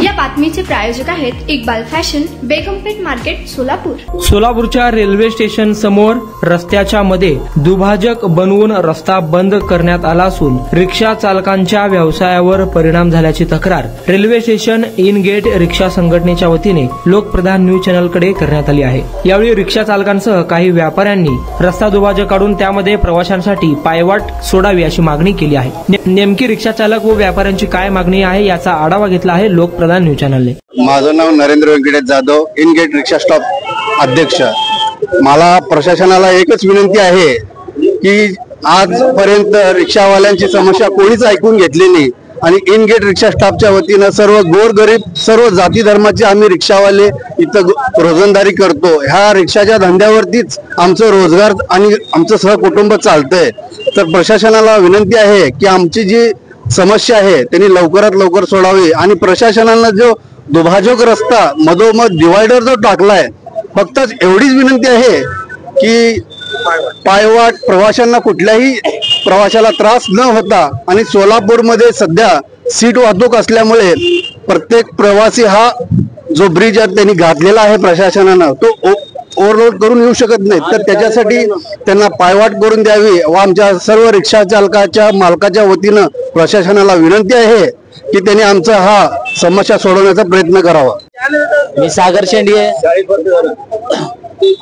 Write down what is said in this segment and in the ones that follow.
या बातमीचे प्रायोजक आहेत इक्बाल फॅशन, बेगमपेठ मार्केट, सोलापूर। सोलापूरच्या रेल्वे स्टेशन समोर रस्त्याच्या मध्ये दुभाजक बनवून रस्ता बंद करण्यात आला असून रिक्षा चालकांच्या व्यवसायावर परिणाम झाल्याची तक्रार रेल्वे स्टेशन इन गेट रिक्षा संघटनेच्या वतीने लोकप्रधान न्यूज चॅनलकडे करण्यात आली आहे। यावेळी रिक्षा चालकांसह काही व्यापाऱ्यांनी रस्ता दुभाजक काढून त्यामध्ये प्रवाशांसाठी पायवाट सोडावी अशी मागणी केली आहे। नेमकी रिक्षा चालक व व्यापाऱ्यांची काय मागणी आहे याचा आढावा घेतला आहे लोकप्रधान न्यूज चॅनलने। माझं नाव Narendra Vyankatesh Jadhav, in gate rickshaw stop अध्यक्ष। मला प्रशासनाला एकच विनंती आहे की आजपर्यंत रिक्षावाल्यांची समस्या कोणीच ऐकून घेतली नाही आणि इन गेट रिक्षा स्टॉपच्या वतीनं सर्व गोरगरीब, सर्व जाती धर्माचे आम्ही रिक्षावाले इथं रोजंदारी करतो। ह्या रिक्षाच्या धंद्यावरतीच आमचं रोजगार आणि आमचं सहकुटुंब चालतंय। तर प्रशासनाला विनंती आहे की आमची जी समस्या आहे त्यांनी लवकरात लवकर सोडावी आणि प्रशासनानं जो दुभाजक रस्ता मधोमध डिवायडर जो टाकलाय, फक्त एवढीच विनंती आहे की पायवाट प्रवाशांना कुठल्याही प्रवाशाला त्रास न होता आणि सोलापूरमध्ये सध्या सीट वाहतूक असल्यामुळे प्रत्येक प्रवासी हा जो ब्रिज त्यांनी घातलेला आहे प्रशासनानं तो ओव्हरलोड करून येऊ शकत नाही, तर त्याच्यासाठी त्यांना पायवाट करून द्यावी व आमच्या सर्व रिक्षा चालकाच्या मालकाच्या वतीनं प्रशासनाला विनंती आहे की त्यांनी आमचा हा समस्या सोडवण्याचा प्रयत्न करावा। मी सागर शेंडे,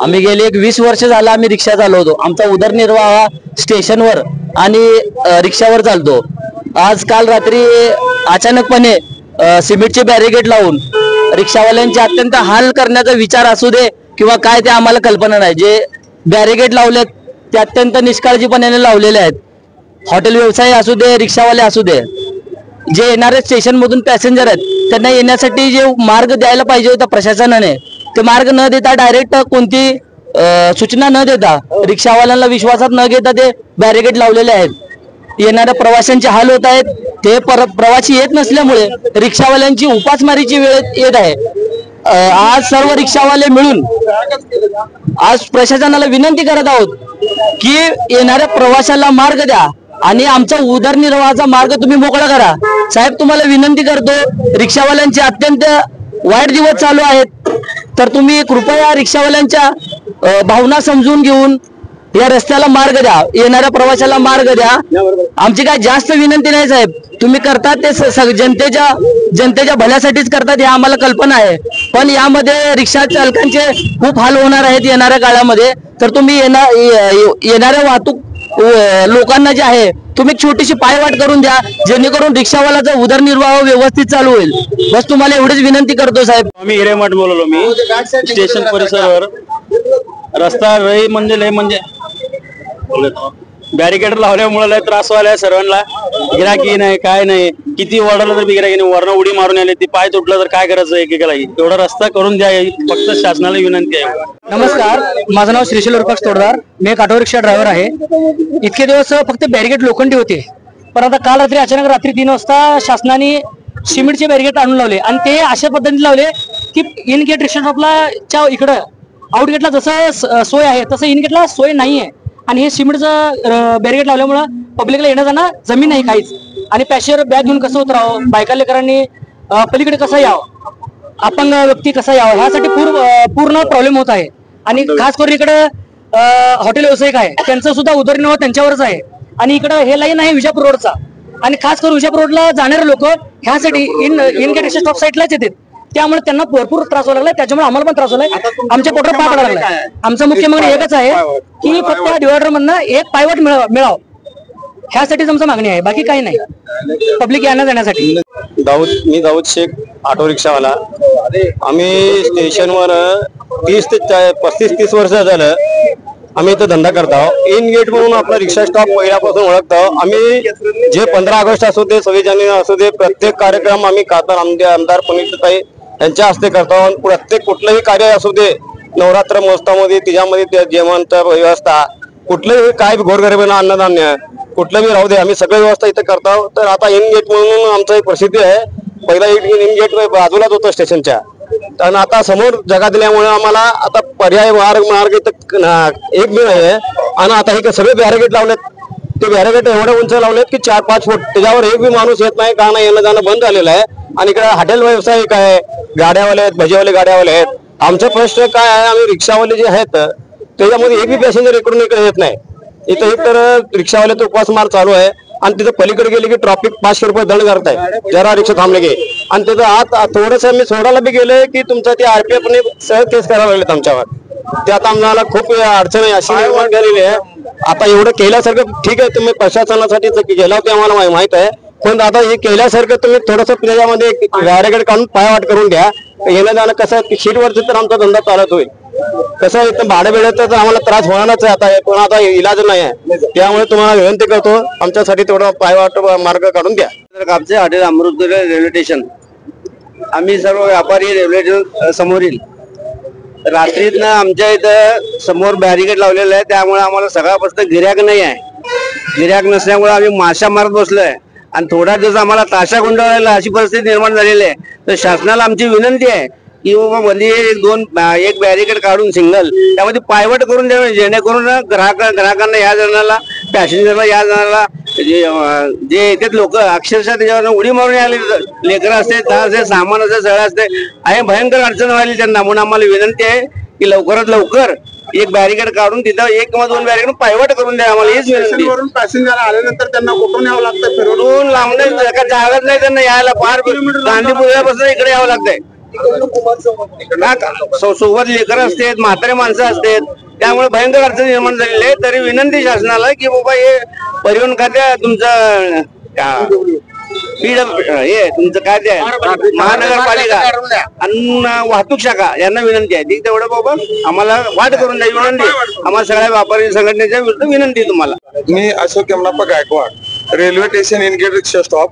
आम्ही गेले 20 वर्ष झाला आम्ही रिक्षा चालवतो। आमचा उदरनिर्वाह स्टेशनवर आणि रिक्षावर चालतो। आज काल रात्री अचानकपणे सिमेंटचे बॅरिकेड लावून रिक्षावाल्यांचे अत्यंत हाल करण्याचा विचार असू दे किंवा काय ते आम्हाला कल्पना नाही। जे बॅरिकेड लावलेत ते अत्यंत निष्काळजीपणाने लावलेले आहेत। हॉटेल व्यवसाय असू दे, रिक्षावाले असू दे, जे येणारे स्टेशन मधून पॅसेंजर आहेत त्यांना येण्यासाठी जे मार्ग द्यायला पाहिजे होता प्रशासनाने, ते मार्ग न देता डायरेक्ट कोणती सूचना न देता रिक्षावाल्यांना विश्वासात न घेता ते बॅरिकेड लावलेले आहेत। येणाऱ्या प्रवाशांचे हाल होत आहेत। ते प्रवासी येत नसल्यामुळे रिक्षावाल्यांची उपासमारीची वेळ येत आहे। आज सर्व रिक्षावाले मिळून आज प्रशासनाला विनंती करत आहोत की येणाऱ्या प्रवाशाला मार्ग द्या आणि आमचा उदरनिर्वाहाचा मार्ग तुम्ही मोकळा करा। साहेब, तुम्हाला विनंती करतो, रिक्षावाल्यांचे अत्यंत वाईट दिवस चालू आहेत, तर तुम्ही कृपया रिक्षावाल्यांच्या भावना समजून घेऊन या रस्त्याला मार्ग द्या, येणाऱ्या प्रवाशाला मार्ग द्या। आमची काय जास्त विनंती नाही साहेब, तुम्ही करतात ते जनतेच्या भल्यासाठीच करतात हे आम्हाला कल्पना आहे, पण यामध्ये रिक्षा चालकांचे खूप हाल होणार आहेत येणाऱ्या काळामध्ये। तर तुम्ही येणाऱ्या वाहतूक लोकांना जे आहे तुम्ही छोटीशी पायवाट करून द्या, जेणेकरून रिक्षावाल्याचा उदरनिर्वाह व्यवस्थित चालू होईल। बस तुम्हाला एवढीच विनंती करतो साहेब। मी हिरेमठ बोललो, मी स्टेशन परिसरावर रस्ता लय म्हणजे बॅरिकेड लावल्यामुळे लय त्रास व्हायला सर्वांना। गिराकी नाही, काय नाही, किती वरडलं तर गिराकी नाही, वरण उडी मारून आले, ती पाय तुटलं तर काय करायचं एकेकाला। एवढा रस्ता करून द्या, फक्त शासनाला विनंती आहे। नमस्कार, माझं नाव श्रीशैल उर्फाक्ष तोडदार, मी एक ऑटो रिक्षा ड्रायव्हर आहे। इतके दिवस फक्त बॅरिकेड लोखंडी होते, पण आता काल रात्री अचानक रात्री 3 वाजता शासनाने सिमेंटचे बॅरिकेड आणून लावले आणि ते अशा पद्धतीने लावले की इन गेट रिक्षा स्टॉपला इकडं आउट गेटला जसं सोय आहे तसं इन गेटला सोय नाहीये। आणि हे सिमेंटचं बॅरिकेड लावल्यामुळं पब्लिकला येणं जाणं जमीन नाही काहीच, आणि पॅसेंजर बॅग घेऊन कसं उतरावं, बायका लेकरांनी पलीकडे कसं यावं, अपंग व्यक्ती कसा यावं, ह्यासाठी पूर्ण प्रॉब्लेम होत आहे। आणि खास करून इकडे हॉटेल व्यावसायिक आहे, त्यांचं सुद्धा उदरनिर्वाह त्यांच्यावरच आहे। आणि इकडे हे लाईन आहे विजापूर रोडचा, आणि खास करून विजापूर रोडला जाणारे लोक ह्यासाठी इन गेट रिक्षा स्टॉप साईडलाच येतात, त्यामुळे त्यांना भरपूर त्रास व्हायला लागलाय, त्याच्यामुळे आम्हाला पण त्रास होलाय, आमच्या पोटावर पाय पडायला लागलाय। आमचा मुख्य मागणी एकच आहे की फक्त डिवायडर मधनं एक पायवाट मिळावं, ह्यासाठीच आमची मागणी आहे, बाकी काही नाही, पब्लिक येण्या जाण्यासाठी। मी दाऊद शेख, ऑटो रिक्षावाला। आम्ही स्टेशनवर 30 ते 35-30 वर्ष झालं आम्ही इथं धंदा करतो। इन गेट म्हणून आपला रिक्षा स्टॉप पहिल्यापासून ओळखतो आम्ही। जे 15 ऑगस्ट असो दे, 26 जानेवारी असो दे, प्रत्येक कार्यक्रम आम्ही आमदार पुनीतताई यांच्या हस्ते करतो। प्रत्येक कुठलंही कार्य असू दे, नवरात्र महोत्सवामध्ये त्याच्यामध्ये जेवणचा व्यवस्था, कुठलंही काय गोरगरिबांना अन्नधान्य कुठलंही राहू दे, आम्ही सगळी व्यवस्था इथं करतो। तर आता इन गेट म्हणून आमचं एक प्रसिद्धी आहे। पहिला इन गेट बाजूलाच होतं स्टेशनच्या, आणि आता समोर जागा दिल्यामुळे आम्हाला आता पर्याय मार्ग इथं एक बी नाही आहे। आणि आता हे सगळे बॅरिकेड लावलेत, ते बॅरिकेड एवढे उंच लावलेत की 4-5 फूट, त्याच्यावर एक बी माणूस येत नाही, का नाही येणं जाणं बंद झालेलं आहे. आणि इकडे हॉटेल व्यावसायिक आहे, गाड्यावाले आहेत, भजीवाले गाड्यावाले आहेत. आमचा प्रश्न काय आहे, आम्ही रिक्षावाले जे आहेत त्याच्यामध्ये एक बी पॅसेंजर इकडून इकडे येत नाही. इथं एक तर रिक्षावाल्याचा उपासमार चालू आहे आणि तिथं पलीकडे गेले की ट्रॉफिक 500 रुपये दंड करताय जरा रिक्षा थांबले की. आणि तिथं आत थोडंसं मी सोडायला बी गेले की तुमचा ते RPF ने सहज केस करायला लागलेत आमच्यावर. ते आता आम्हाला खूप अडचण आहे अशी निर्माण झालेली आहे. आता एवढं केल्यासारखं ठीक आहे, तुम्ही प्रशासनासाठी गेला होते आम्हाला माहित आहे, पण आता हे केल्यासारखं तुम्ही थोडंसं त्याच्यामध्ये बॅरिकेड काढून पायवाट करून द्या. येणं जाणं कसं शीटवरती तर आमचा धंदा चालत होईल. कसं आहे, इथं भाडं बिड्याचा तर आम्हाला त्रास होणारच आहे आता, पण आता इलाज नाही आहे. त्यामुळे तुम्हाला विनंती करतो, आमच्यासाठी तेवढा पायवाट मार्ग काढून द्या. Kapse hotel Amritsar railway station, आम्ही सर्व व्यापारी रेल्वे स्टेशन समोरील रात्रीतनं आमच्या इथं समोर बॅरिकेड लावलेलं आहे. त्यामुळे आम्हाला सकाळपासून गिऱ्हाईक नाही आहे. गिऱ्हाईक नसल्यामुळे आम्ही माशा मारत बसलोय आणि थोडा दिवस आम्हाला ताशा गुंडाळायला अशी परिस्थिती निर्माण झालेली आहे. तर शासनाला आमची विनंती आहे की बाबा मध्ये एक बॅरिकेड काढून सिंगल त्यामध्ये पायवट करून द्यावे, जेणेकरून ग्राहकांना या जणाला, पॅसेंजरला या जणाला जे येतात लोक अक्षरशः त्याच्यावर उडी मारून आले, लेकरं असते, असते, सामान असते, सगळं असते, आहे भयंकर अडचण व्हायली त्यांना. म्हणून आम्हाला विनंती आहे की लवकरात लवकर एक बॅरिकेड काढून तिथं 1 किंवा 2 बॅरिकेड पायवट करून द्या. आम्हाला हेच विनंती. पॅसेंजर आल्यानंतर त्यांना कुठून यावं लागतं, फिरून लांबून जागाच नाही त्यांना यायला, फार गांधी पुतळ्यापासून इकडे यावं लागतंय. सोबत लेकर असतात, म्हातारे माणसं असतात, त्यामुळे भयंकर अडचण निर्माण झालेली आहे. तरी विनंती शासनाला की बाबा हे परिवहन खात्या तुमचं हे तुमचं काय ते महानगरपालिका आणि वाहतूक शाखा यांना विनंती आहे की तेवढं बाबा आम्हाला वाट करून द्यावी विनंती. आम्हाला सगळ्या व्यापारी संघटनेच्या विरुद्ध विनंती तुम्हाला. मी Ashok Yamanappa Gaikwad, railway station in gate rickshaw stop.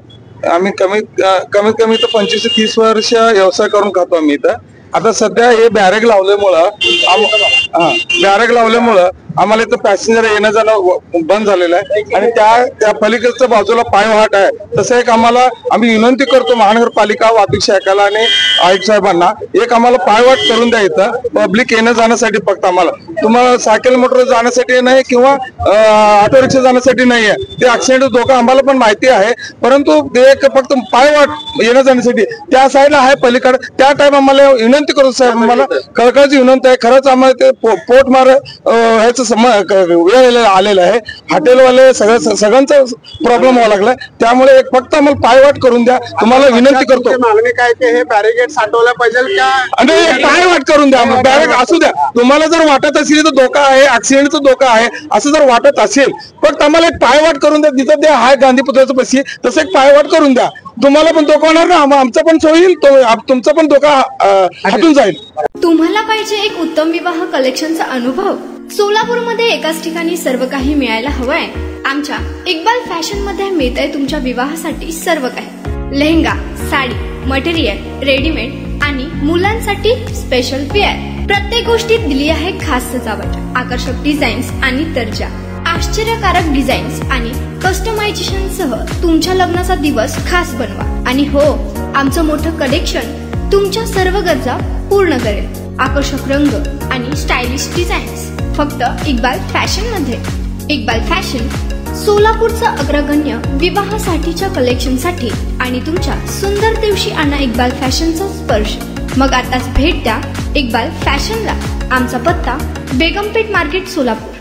आम्ही कमीत कमी तर 25 ते 30 वर्ष व्यवसाय करून खातो आम्ही इथं. आता सध्या हे बॅरेक लावल्यामुळं आम्हाला इथं पॅसेंजर येणं जाणं बंद झालेलं आहे. आणि त्या पलीकडच्या बाजूला पायवाट आहे. तसं एक आम्ही विनंती करतो महानगरपालिका, वाहतूक शाखेला आणि आयुक्त साहेबांना, एक आम्हाला पायवाट करून द्या इथं पब्लिक येणं जाण्यासाठी. फक्त आम्हाला तुम्हाला सायकल मोटर जाण्यासाठी नाही किंवा ऑटो रिक्षा जाण्यासाठी नाही आहे. ते ऍक्सिडेंट धोका आम्हाला पण माहिती आहे, परंतु ते एक फक्त पायवाट येणं जाण्यासाठी त्या साईडला आहे पलीकडे. त्या टाइम आम्हाला विनंती करू साहेब, आम्हाला कळकळीची विनंती आहे. खरंच आम्हाला ते पोटमार ह्याचं वेळ आलेला आहे. हॉटेलवाले सगळ्यांचा प्रॉब्लेम व्हावा लागलाय. त्यामुळे एक फक्त आम्हाला पायवाट करून द्या, तुम्हाला विनंती करतो. मागणी काय की हे बॅरिकेड साठवलं पाहिजे का, आणि पायवाट करून द्या. बॅरिकेड असू द्या, तुम्हाला जर वाटत असेल तर धोका आहे, ऍक्सिडेंटचा धोका आहे असं जर वाटत असेल, फक्त आम्हाला एक पायवाट करून द्या. तिथं ते आहे गांधी पुतळ्याचं पशी, तसं एक पायवाट करून द्या. तुम्हाला पण धोका होणार ना, आमचा पण होईल, तुमचा पण धोका हटून जाईल. तुम्हाला पाहिजे एक उत्तम विवाह कलेक्शनचा अनुभव? सोलापूरमध्ये एकाच ठिकाणी सर्व काही मिळायला हवंय. आमच्या इक्बाल फॅशन मध्ये मिळतंय तुमच्या विवाहासाठी सर्व काही. लेहंगा, साडी, मटेरियल, रेडीमेड आणि मुलांसाठी स्पेशल वेअर. प्रत्येक गोष्टीत दिली आहे खास सजावट, आकर्षक डिझाईन्स आणि दर्जा, आश्चर्यकारक डिझाईन्स आणि कस्टमायझेशन सह तुमच्या लग्नाचा दिवस खास बनवा. आणि हो, आमचं मोठं कलेक्शन तुमच्या सर्व गरजा पूर्ण करेल. आकर्षक रंग आणि स्टायलिश डिझाईन्स फक्त इक्बाल फॅशन मध्ये. इक्बाल फॅशन सोलापूरचं अग्रगण्य विवाहासाठीच्या कलेक्शनसाठी आणि तुमच्या सुंदर दिवशी आणा इक्बाल फॅशनचा स्पर्श. मग आताच भेट द्या इक्बाल फॅशनला. आमचा पत्ता बेगमपेठ मार्केट, सोलापूर.